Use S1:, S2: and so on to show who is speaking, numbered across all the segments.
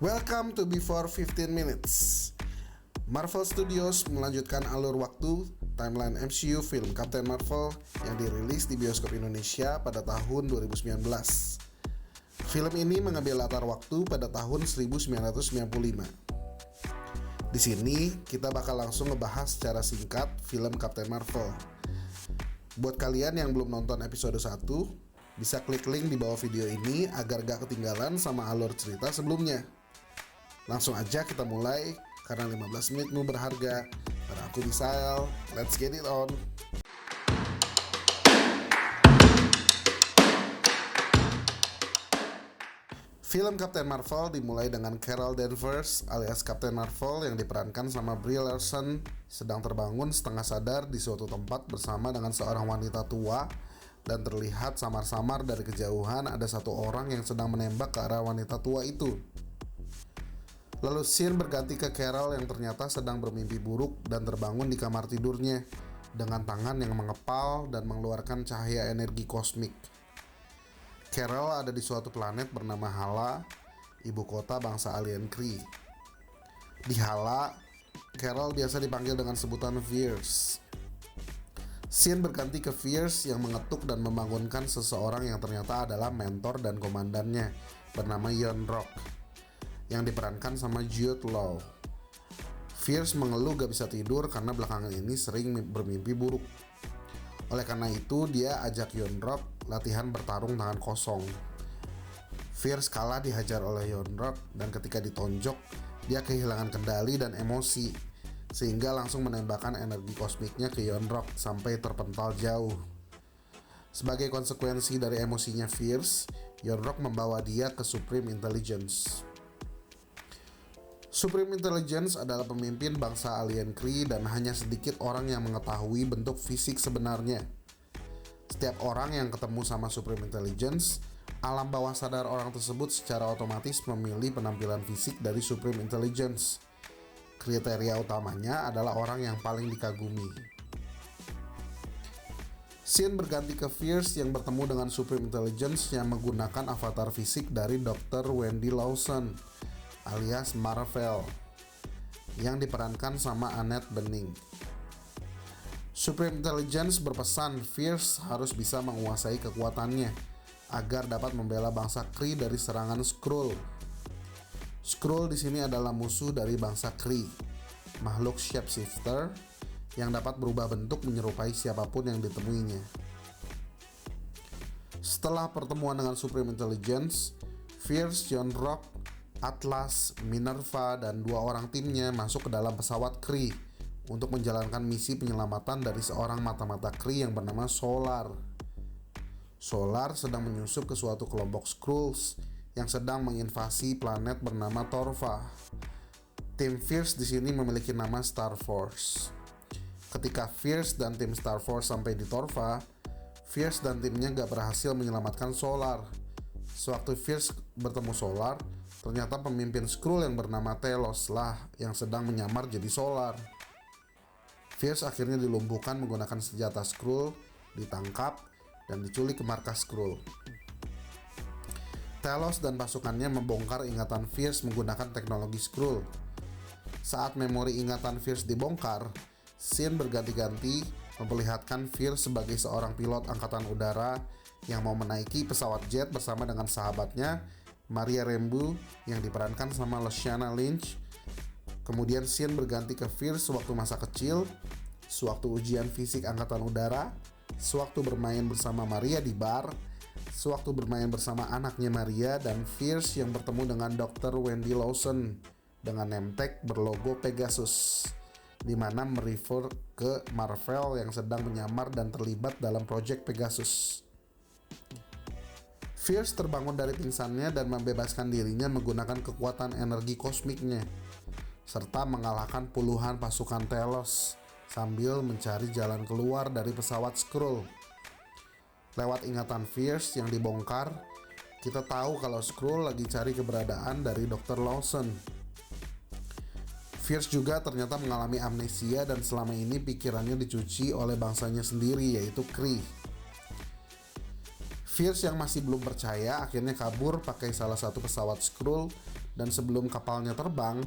S1: Welcome to Before 15 Minutes. Marvel Studios melanjutkan alur waktu timeline MCU film Captain Marvel yang dirilis di bioskop Indonesia pada tahun 2019. Film ini mengambil latar waktu pada tahun 1995. Di sini kita bakal langsung ngebahas secara singkat film Captain Marvel. Buat kalian yang belum nonton episode 1, bisa klik link di bawah video ini agar gak ketinggalan sama alur cerita sebelumnya. Langsung aja kita mulai, karena 15 menitmu berharga. Dan aku Misael, let's get it on. Film Captain Marvel dimulai dengan Carol Danvers alias Captain Marvel yang diperankan sama Brie Larson sedang terbangun setengah sadar di suatu tempat bersama dengan seorang wanita tua, dan terlihat samar-samar dari kejauhan ada satu orang yang sedang menembak ke arah wanita tua itu. Lalu scene berganti ke Carol yang ternyata sedang bermimpi buruk dan terbangun di kamar tidurnya dengan tangan yang mengepal dan mengeluarkan cahaya energi kosmik. Carol ada di suatu planet bernama Hala, ibu kota bangsa alien Kree. Di Hala, Carol biasa dipanggil dengan sebutan Fierce. Scene berganti ke Fierce yang mengetuk dan membangunkan seseorang yang ternyata adalah mentor dan komandannya bernama Yon-Rogg yang diperankan sama Jude Law. Fierce mengeluh gak bisa tidur karena belakangan ini sering bermimpi buruk. Oleh karena itu dia ajak Yon-Rogg latihan bertarung tangan kosong. Fierce kalah dihajar oleh Yon-Rogg dan ketika ditonjok dia kehilangan kendali dan emosi sehingga langsung menembakkan energi kosmiknya ke Yon-Rogg sampai terpental jauh. Sebagai konsekuensi dari emosinya Fierce, Yon-Rogg membawa dia ke Supreme Intelligence. Supreme Intelligence adalah pemimpin bangsa alien Kree dan hanya sedikit orang yang mengetahui bentuk fisik sebenarnya. Setiap orang yang ketemu sama Supreme Intelligence, alam bawah sadar orang tersebut secara otomatis memilih penampilan fisik dari Supreme Intelligence. Kriteria utamanya adalah orang yang paling dikagumi. Scene berganti ke Fierce yang bertemu dengan Supreme Intelligence yang menggunakan avatar fisik dari Dr. Wendy Lawson alias Marvel yang diperankan sama Annette Bening. Supreme Intelligence berpesan Fierce harus bisa menguasai kekuatannya agar dapat membela bangsa Kree dari serangan Skrull. Skrull di sini adalah musuh dari bangsa Kree, makhluk shapeshifter yang dapat berubah bentuk menyerupai siapapun yang ditemuinya. Setelah pertemuan dengan Supreme Intelligence, Fierce, Yon-Rogg, Atlas, Minerva, dan 2 orang timnya masuk ke dalam pesawat Kree untuk menjalankan misi penyelamatan dari seorang mata-mata Kree yang bernama Solar. Solar sedang menyusup ke suatu kelompok Skrulls yang sedang menginvasi planet bernama Torva. Tim Fierce di sini memiliki nama Star Force. Ketika Fierce dan tim Star Force sampai di Torva, Fierce dan timnya gak berhasil menyelamatkan Solar. Sewaktu Fierce bertemu Solar, ternyata pemimpin Skrull yang bernama Telos lah yang sedang menyamar jadi Solar. Fierce akhirnya dilumpuhkan menggunakan senjata Skrull, ditangkap, dan diculik ke markas Skrull. Telos dan pasukannya membongkar ingatan Fierce menggunakan teknologi Skrull. Saat memori ingatan Fierce dibongkar, scene berganti-ganti memperlihatkan Fierce sebagai seorang pilot angkatan udara yang mau menaiki pesawat jet bersama dengan sahabatnya Maria Rambeau yang diperankan sama Lashana Lynch. Kemudian scene berganti ke Fierce sewaktu masa kecil, sewaktu ujian fisik angkatan udara, sewaktu bermain bersama Maria di bar, sewaktu bermain bersama anaknya Maria, dan Fierce yang bertemu dengan Dr. Wendy Lawson dengan name tag berlogo Pegasus, di mana merefer ke Marvel yang sedang menyamar dan terlibat dalam proyek Pegasus. Fierce terbangun dari pingsannya dan membebaskan dirinya menggunakan kekuatan energi kosmiknya, serta mengalahkan puluhan pasukan Telos sambil mencari jalan keluar dari pesawat Skrull. Lewat ingatan Fierce yang dibongkar, kita tahu kalau Skrull lagi cari keberadaan dari Dr. Lawson. Fierce juga ternyata mengalami amnesia dan selama ini pikirannya dicuci oleh bangsanya sendiri, yaitu Kree. Fierce yang masih belum percaya akhirnya kabur pakai salah satu pesawat Skrull, dan sebelum kapalnya terbang,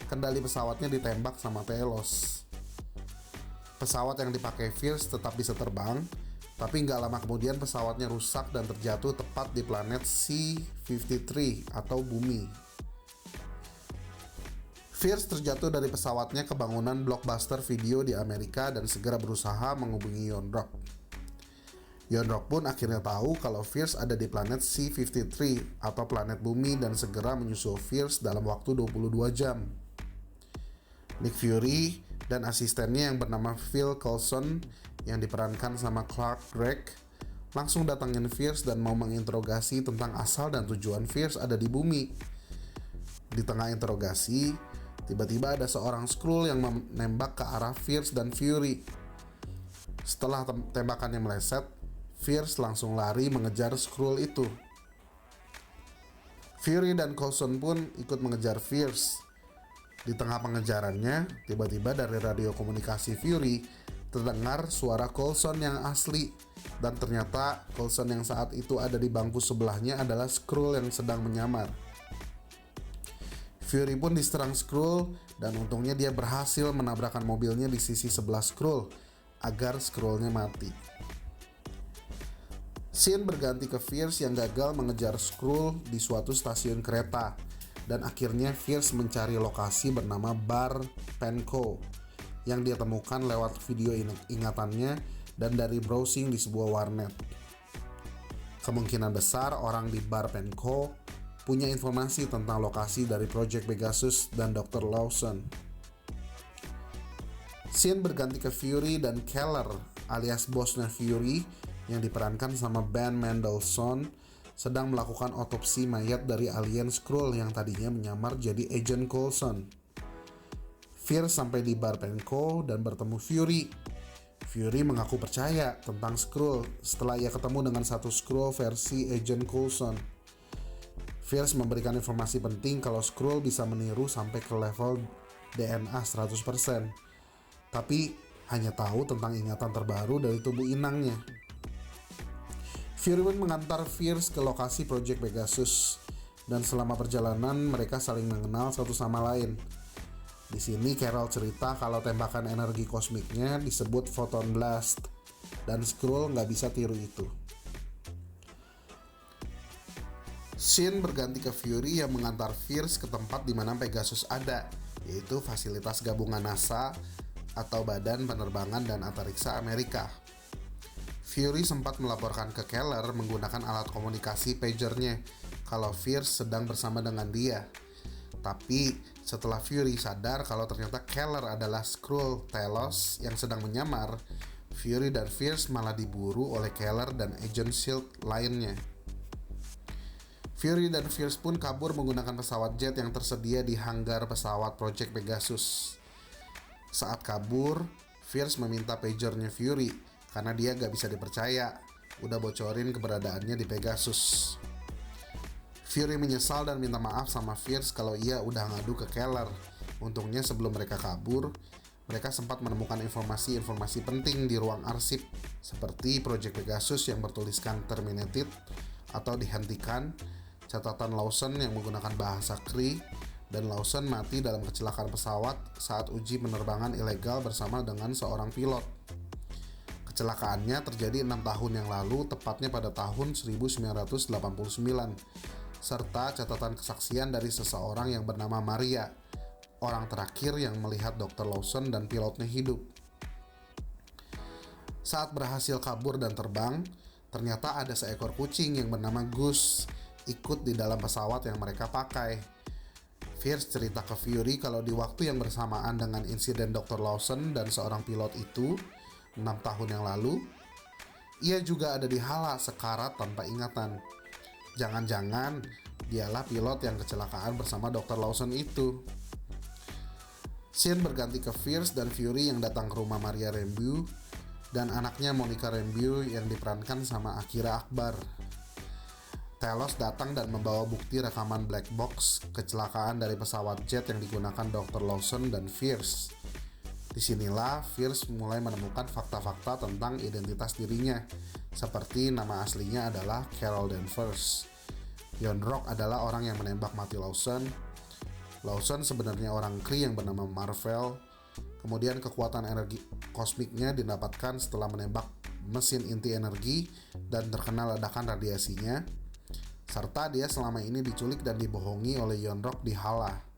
S1: kendali pesawatnya ditembak sama Telos. Pesawat yang dipakai Fierce tetap bisa terbang, tapi nggak lama kemudian pesawatnya rusak dan terjatuh tepat di planet C-53 atau bumi. Fierce terjatuh dari pesawatnya ke bangunan Blockbuster Video di Amerika dan segera berusaha menghubungi Yonrok. Yonrok pun akhirnya tahu kalau Fierce ada di planet C-53 atau planet bumi dan segera menyusul Fierce dalam waktu 22 jam. Nick Fury dan asistennya yang bernama Phil Coulson yang diperankan sama Clark Gregg langsung datangin Fierce dan mau menginterogasi tentang asal dan tujuan Fierce ada di bumi. Di tengah interogasi, tiba-tiba ada seorang Skrull yang menembak ke arah Fierce dan Fury. Setelah tembakannya meleset, Fierce langsung lari mengejar Skrull itu. Fury dan Coulson pun ikut mengejar Fierce. Di tengah pengejarannya, tiba-tiba dari radio komunikasi Fury terdengar suara Coulson yang asli, dan ternyata Coulson yang saat itu ada di bangku sebelahnya adalah Skrull yang sedang menyamar. Fury pun diserang Skrull, dan untungnya dia berhasil menabrakkan mobilnya di sisi sebelah Skrull agar Skrullnya mati. Scene berganti ke Fierce yang gagal mengejar Skrull di suatu stasiun kereta, dan akhirnya Fierce mencari lokasi bernama Bar Penco yang dia temukan lewat video ingatannya dan dari browsing di sebuah warnet. Kemungkinan besar orang di Bar Penco punya informasi tentang lokasi dari Project Pegasus dan Dr. Lawson. Scene berganti ke Fury dan Keller alias bosnya Fury yang diperankan sama Ben Mendelsohn sedang melakukan otopsi mayat dari alien Skrull yang tadinya menyamar jadi Agent Coulson. Fierce sampai di Bar Penco dan bertemu Fury. Fury mengaku percaya tentang Skrull setelah ia ketemu dengan satu Skrull versi Agent Coulson. Fierce memberikan informasi penting kalau Skrull bisa meniru sampai ke level DNA 100%, tapi hanya tahu tentang ingatan terbaru dari tubuh inangnya. Fury pun mengantar Fierce ke lokasi Project Pegasus, dan selama perjalanan mereka saling mengenal satu sama lain. Di sini Carol cerita kalau tembakan energi kosmiknya disebut Photon Blast, dan Skrull nggak bisa tiru itu. Scene berganti ke Fury yang mengantar Fierce ke tempat di mana Pegasus ada, yaitu fasilitas gabungan NASA atau Badan Penerbangan dan Antariksa Amerika. Fury sempat melaporkan ke Keller menggunakan alat komunikasi pagernya kalau Fierce sedang bersama dengan dia. Tapi setelah Fury sadar kalau ternyata Keller adalah Skrull Telos yang sedang menyamar, Fury dan Fierce malah diburu oleh Keller dan Agent S.H.I.E.L.D. lainnya. Fury dan Fierce pun kabur menggunakan pesawat jet yang tersedia di hanggar pesawat Project Pegasus. Saat kabur, Fierce meminta pagernya Fury karena dia gak bisa dipercaya, udah bocorin keberadaannya di Pegasus. Fury menyesal dan minta maaf sama Fierce kalau ia udah ngadu ke Keller. Untungnya sebelum mereka kabur, mereka sempat menemukan informasi-informasi penting di ruang arsip, seperti Project Pegasus yang bertuliskan terminated atau dihentikan, catatan Lawson yang menggunakan bahasa Kree, dan Lawson mati dalam kecelakaan pesawat saat uji penerbangan ilegal bersama dengan seorang pilot. Kecelakaannya terjadi 6 tahun yang lalu, tepatnya pada tahun 1989, serta catatan kesaksian dari seseorang yang bernama Maria, orang terakhir yang melihat Dr. Lawson dan pilotnya hidup. Saat berhasil kabur dan terbang, ternyata ada seekor kucing yang bernama Goose ikut di dalam pesawat yang mereka pakai. Fierce cerita ke Fury kalau di waktu yang bersamaan dengan insiden Dr. Lawson dan seorang pilot itu, 6 tahun yang lalu, ia juga ada di Hala sekarat tanpa ingatan. Jangan-jangan dialah pilot yang kecelakaan bersama Dr. Lawson itu. Scene berganti ke Fierce dan Fury yang datang ke rumah Maria Rambeau dan anaknya Monica Rambeau yang diperankan sama Akira Akbar. Telos datang dan membawa bukti rekaman black box kecelakaan dari pesawat jet yang digunakan Dr. Lawson dan Fierce. Disinilah Fierce mulai menemukan fakta-fakta tentang identitas dirinya, seperti nama aslinya adalah Carol Danvers. Yon-Rogg adalah orang yang menembak mati Lawson. Lawson sebenarnya orang Kree yang bernama Mar-Vell. Kemudian kekuatan energi kosmiknya didapatkan setelah menembak mesin inti energi dan terkena ledakan radiasinya. Serta dia selama ini diculik dan dibohongi oleh Yon-Rogg di Hala.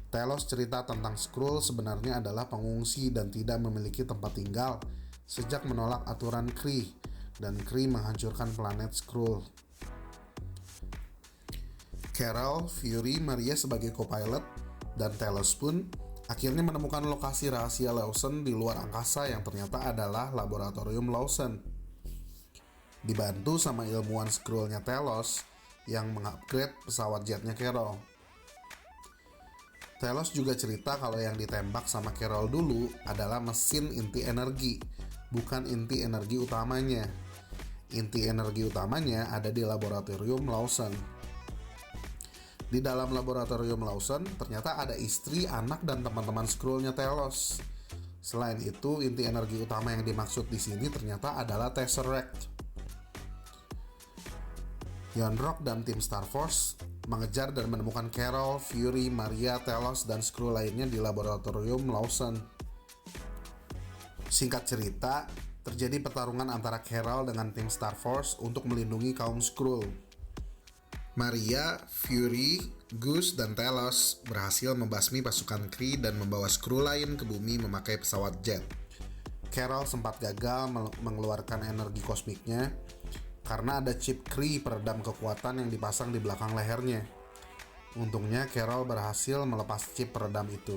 S1: Telos cerita tentang Skrull sebenarnya adalah pengungsi dan tidak memiliki tempat tinggal sejak menolak aturan Kree, dan Kree menghancurkan planet Skrull. Carol, Fury, Maria sebagai co-pilot, dan Telos pun akhirnya menemukan lokasi rahasia Lawson di luar angkasa yang ternyata adalah laboratorium Lawson. Dibantu sama ilmuwan Skrullnya Telos yang mengupgrade pesawat jetnya Carol. Telos juga cerita kalau yang ditembak sama Carol dulu adalah mesin inti energi, bukan inti energi utamanya. Inti energi utamanya ada di laboratorium Lawson. Di dalam laboratorium Lawson ternyata ada istri, anak, dan teman-teman Skrullnya Telos. Selain itu, inti energi utama yang dimaksud di sini ternyata adalah Tesseract. Yon-Rogg dan tim Star Force mengejar dan menemukan Carol, Fury, Maria, Telos, dan Skrull lainnya di laboratorium Lawson. Singkat cerita, terjadi pertarungan antara Carol dengan tim Star Force untuk melindungi kaum Skrull. Maria, Fury, Goose, dan Telos berhasil membasmi pasukan Kree dan membawa Skrull lain ke bumi memakai pesawat jet. Carol sempat gagal mengeluarkan energi kosmiknya karena ada chip Kree peredam kekuatan yang dipasang di belakang lehernya. Untungnya Carol berhasil melepas chip peredam itu.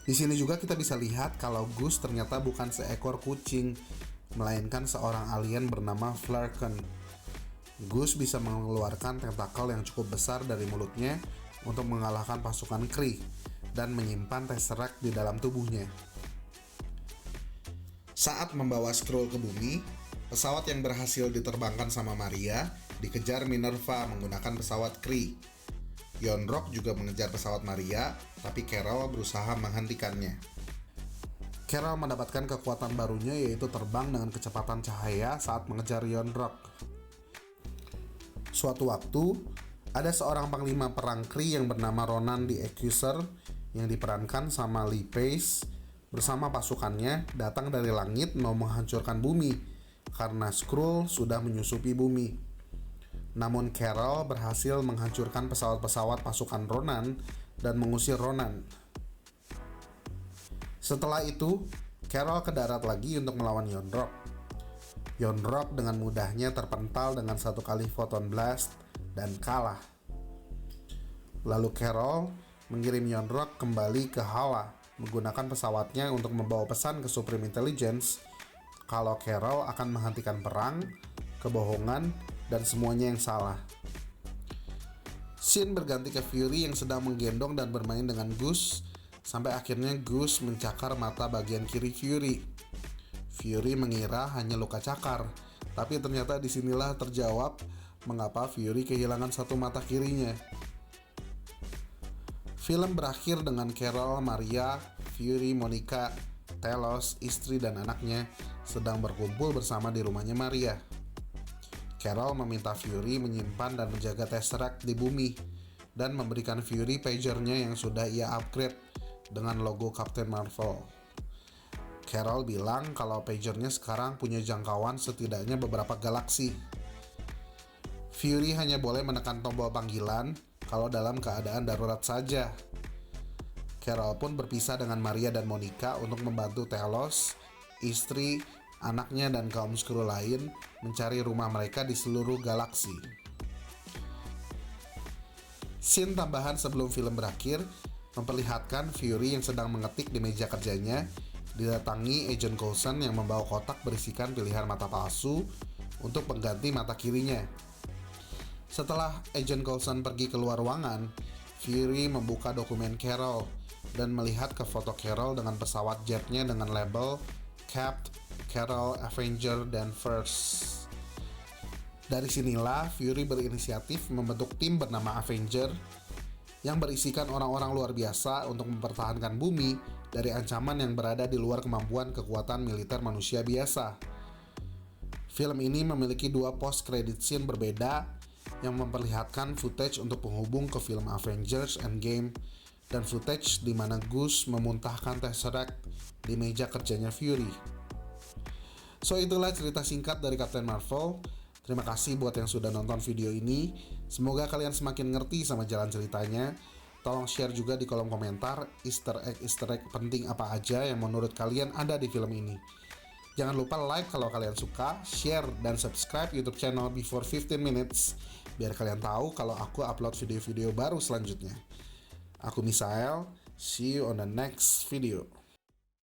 S1: Di sini juga kita bisa lihat kalau Goose ternyata bukan seekor kucing, melainkan seorang alien bernama Flerken. Goose bisa mengeluarkan tentakel yang cukup besar dari mulutnya untuk mengalahkan pasukan Kree dan menyimpan Tesseract di dalam tubuhnya. Saat membawa Skrull ke bumi, pesawat yang berhasil diterbangkan sama Maria dikejar Minerva menggunakan pesawat Kree. Yon-Rogg juga mengejar pesawat Maria, tapi Carol berusaha menghentikannya. Carol mendapatkan kekuatan barunya, yaitu terbang dengan kecepatan cahaya saat mengejar Yon-Rogg. Suatu waktu, ada seorang panglima perang Kree yang bernama Ronan the Accuser yang diperankan sama Lee Pace bersama pasukannya datang dari langit mau menghancurkan bumi karena Skrull sudah menyusupi bumi. Namun Carol berhasil menghancurkan pesawat-pesawat pasukan Ronan dan mengusir Ronan. Setelah itu, Carol ke darat lagi untuk melawan Yon-Rogg. Yon-Rogg dengan mudahnya terpental dengan satu kali photon blast dan kalah. Lalu Carol mengirim Yon-Rogg kembali ke Hala menggunakan pesawatnya untuk membawa pesan ke Supreme Intelligence kalau Carol akan menghentikan perang, kebohongan, dan semuanya yang salah. Scene berganti ke Fury yang sedang menggendong dan bermain dengan Goose, sampai akhirnya Goose mencakar mata bagian kiri Fury. Fury mengira hanya luka cakar, tapi ternyata disinilah terjawab mengapa Fury kehilangan satu mata kirinya. Film berakhir dengan Carol, Maria, Fury, Monica, Telos, istri dan anaknya sedang berkumpul bersama di rumahnya Maria. Carol meminta Fury menyimpan dan menjaga Tesseract di bumi dan memberikan Fury pagernya yang sudah ia upgrade dengan logo Captain Marvel. Carol bilang kalau pagernya sekarang punya jangkauan setidaknya beberapa galaksi. Fury hanya boleh menekan tombol panggilan kalau dalam keadaan darurat saja. Carol pun berpisah dengan Maria dan Monica untuk membantu Telos, istri, anaknya, dan kaum Skrull lain mencari rumah mereka di seluruh galaksi. Scene tambahan sebelum film berakhir memperlihatkan Fury yang sedang mengetik di meja kerjanya didatangi Agent Coulson yang membawa kotak berisikan pilihan mata palsu untuk pengganti mata kirinya. Setelah Agent Coulson pergi keluar ruangan, Fury membuka dokumen Carol dan melihat ke foto Carol dengan pesawat jetnya dengan label Capt. Carol Avenger Danvers. Dari sinilah Fury berinisiatif membentuk tim bernama Avenger yang berisikan orang-orang luar biasa untuk mempertahankan bumi dari ancaman yang berada di luar kemampuan kekuatan militer manusia biasa. Film ini memiliki 2 post-credit scene berbeda yang memperlihatkan footage untuk penghubung ke film Avengers Endgame dan footage di mana Gus memuntahkan Tesseract di meja kerjanya Fury. So itulah cerita singkat dari Captain Marvel. Terima kasih buat yang sudah nonton video ini. Semoga kalian semakin ngerti sama jalan ceritanya. Tolong share juga di kolom komentar Easter egg penting apa aja yang menurut kalian ada di film ini. Jangan lupa like kalau kalian suka, share dan subscribe YouTube channel Before 15 Minutes biar kalian tahu kalau aku upload video-video baru selanjutnya. Aku Misael, see you on the next video.